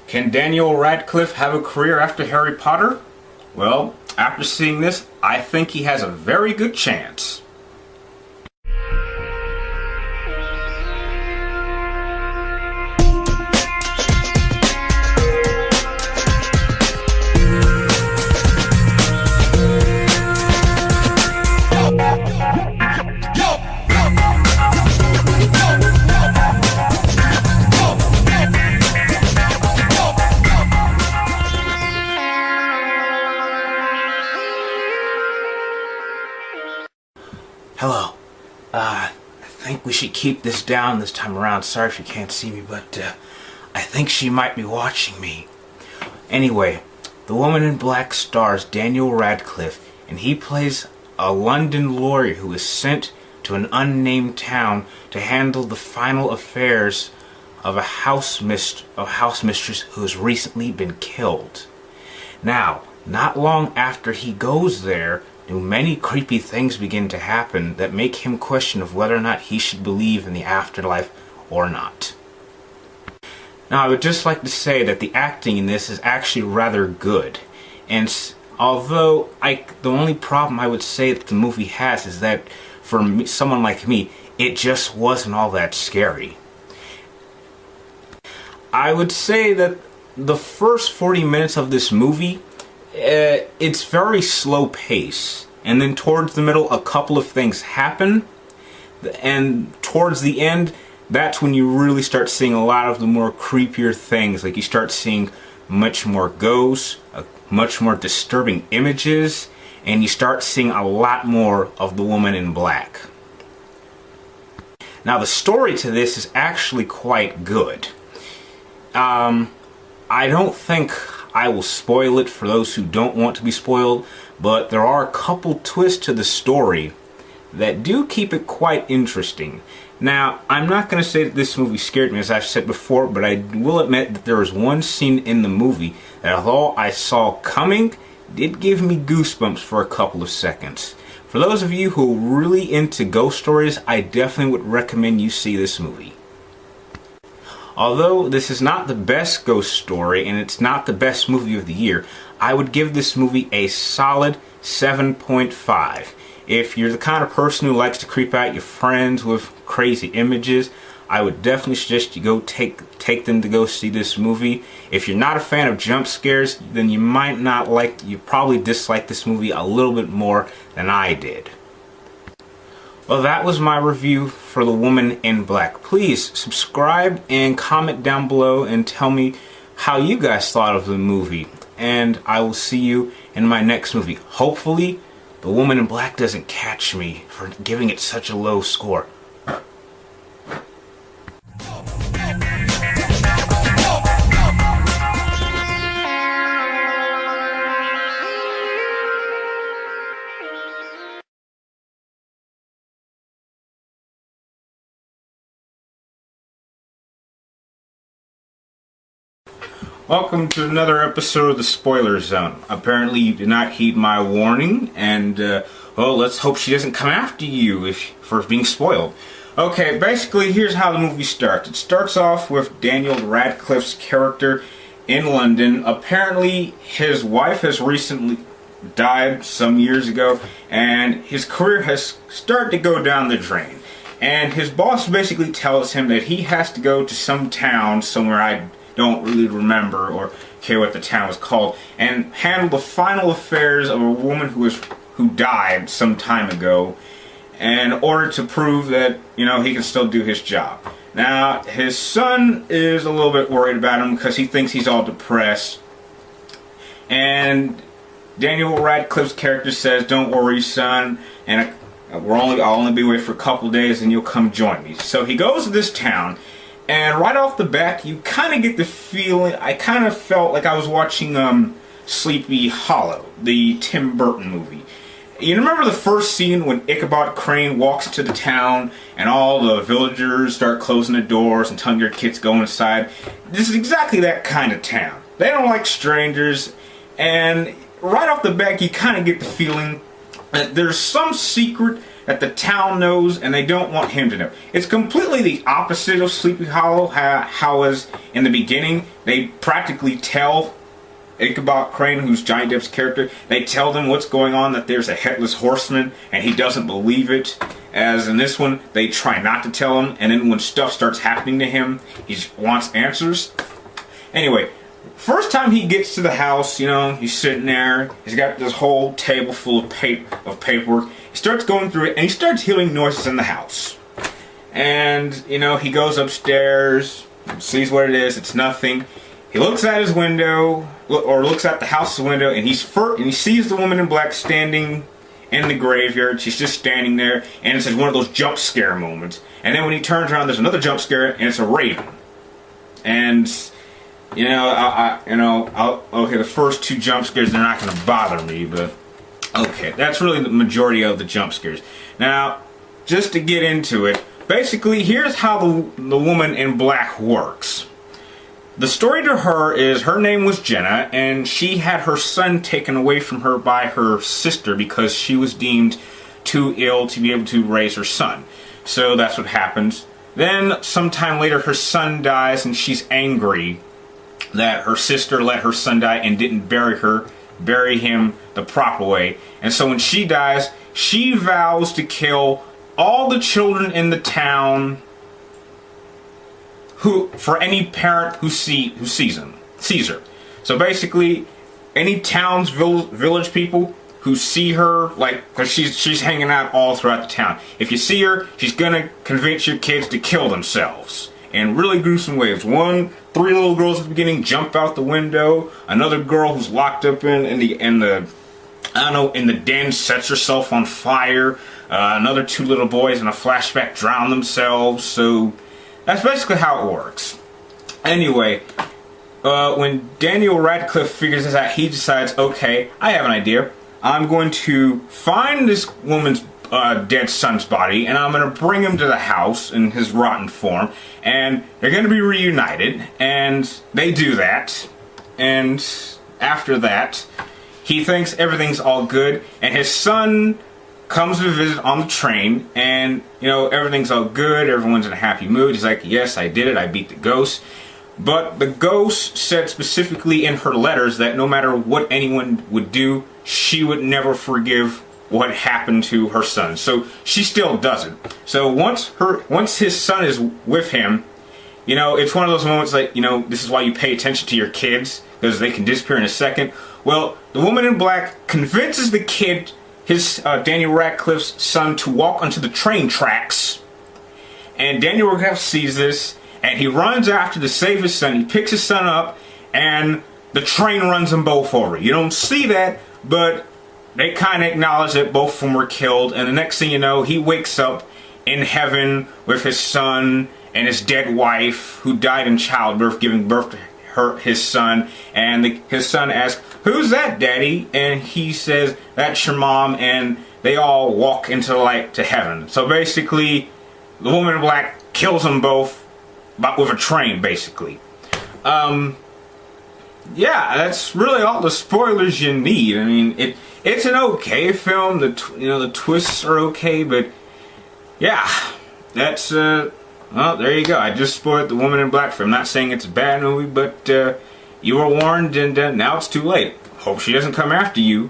Can Daniel Radcliffe have a career after Harry Potter? Well, after seeing this, I think he has a very good chance. Hello. I think we should keep this down this time around. Sorry if you can't see me, but I think she might be watching me. Anyway, The Woman in Black stars Daniel Radcliffe, and he plays a London lawyer who is sent to an unnamed town to handle the final affairs of a house mistress who has recently been killed. Now, not long after he goes there, many creepy things begin to happen that make him question of whether or not he should believe in the afterlife or not. Now, I would just like to say that the acting in this is actually rather good, and although the only problem I would say that the movie has is that for someone like me, it just wasn't all that scary. I would say that the first 40 minutes of this movie, it's very slow pace, and then towards the middle a couple of things happen, and towards the end that's when you really start seeing a lot of the more creepier things. Like you start seeing much more ghosts, much more disturbing images, and you start seeing a lot more of the Woman in Black. Now, the story to this is actually quite good. I don't think I will spoil it for those who don't want to be spoiled, but there are a couple twists to the story that do keep it quite interesting. Now, I'm not going to say that this movie scared me, as I've said before, but I will admit that there was one scene in the movie that, although I saw coming, did give me goosebumps for a couple of seconds. For those of you who are really into ghost stories, I definitely would recommend you see this movie. Although this is not the best ghost story and it's not the best movie of the year, I would give this movie a solid 7.5. If you're the kind of person who likes to creep out your friends with crazy images, I would definitely suggest you go take them to go see this movie. If you're not a fan of jump scares, then you probably dislike this movie a little bit more than I did. Well, that was my review for The Woman in Black. Please subscribe and comment down below and tell me how you guys thought of the movie. And I will see you in my next movie. Hopefully, The Woman in Black doesn't catch me for giving it such a low score. Welcome to another episode of the Spoiler Zone. Apparently you did not heed my warning, and well, let's hope she doesn't come after you for being spoiled. Okay, basically here's how the movie starts. It starts off with Daniel Radcliffe's character in London. Apparently his wife has recently died some years ago, and his career has started to go down the drain. And his boss basically tells him that he has to go to some town somewhere I don't really remember or care what the town was called, and handle the final affairs of a woman who died some time ago, in order to prove that, you know, he can still do his job. Now, his son is a little bit worried about him because he thinks he's all depressed, and Daniel Radcliffe's character says, "Don't worry, son, and I'll only be away for a couple days and you'll come join me." So he goes to this town. And right off the bat, you kind of get the feeling, I kind of felt like I was watching Sleepy Hollow, the Tim Burton movie. You remember the first scene when Ichabod Crane walks into the town and all the villagers start closing the doors and telling their kids to go inside? This is exactly that kind of town. They don't like strangers, and right off the bat, you kind of get the feeling that there's some secret that the town knows and they don't want him to know. It's completely the opposite of Sleepy Hollow, how as in the beginning, they practically tell Ichabod Crane, who's Johnny Depp's character, they tell them what's going on, that there's a headless horseman, and he doesn't believe it. As in this one, they try not to tell him, and then when stuff starts happening to him, he wants answers. Anyway, first time he gets to the house, you know, he's sitting there, he's got this whole table full of paperwork. He starts going through it, and he starts hearing noises in the house. And, you know, he goes upstairs, sees what it is, it's nothing. He looks at his window, or looks at the house's window, and he sees the woman in black standing in the graveyard. She's just standing there, and it's one of those jump scare moments. And then when he turns around, there's another jump scare, and it's a raven. And you know, okay, the first two jump scares, they're not going to bother me, but okay, that's really the majority of the jump scares. Now, just to get into it, basically, here's how the woman in black works. The story to her is, her name was Jenna, and she had her son taken away from her by her sister because she was deemed too ill to be able to raise her son. So that's what happens. Then, sometime later, her son dies, and she's angry that her sister let her son die and didn't bury him the proper way. And so when she dies, she vows to kill all the children in the town for any parent who sees her. So basically, any town's village people who see her, like, because she's hanging out all throughout the town. If you see her, she's gonna convince your kids to kill themselves in really gruesome ways. Three little girls at the beginning jump out the window. Another girl who's locked up in the den sets herself on fire. Another two little boys in a flashback drown themselves. So that's basically how it works. Anyway, when Daniel Radcliffe figures this out, he decides, okay, I have an idea. I'm going to find this woman's dead son's body, and I'm going to bring him to the house in his rotten form, and they're going to be reunited, and they do that. And after that, he thinks everything's all good, and his son comes to visit on the train, and, you know, everything's all good, everyone's in a happy mood. He's like, yes, I did it, I beat the ghost. But the ghost said specifically in her letters that no matter what anyone would do, she would never forgive what happened to her son. So she still doesn't. So once his son is with him, you know, it's one of those moments like, you know, this is why you pay attention to your kids, because they can disappear in a second. Well, the woman in black convinces the kid, Daniel Radcliffe's son, to walk onto the train tracks. And Daniel Radcliffe sees this, and he runs after to save his son. He picks his son up, and the train runs them both over. You don't see that, but they kind of acknowledge that both of them were killed. And the next thing you know, he wakes up in heaven with his son and his dead wife, who died in childbirth, giving birth to his son. And his son asks, "Who's that, Daddy?" And he says, "That's your mom." And they all walk into the light to heaven. So basically, the woman in black kills them both, but with a train, basically. Yeah, that's really all the spoilers you need. I mean, it's an okay film. The twists are okay, but yeah, that's well, there you go. I just spoiled The Woman in Black for him. I'm not saying it's a bad movie, but you were warned, and now it's too late. Hope she doesn't come after you.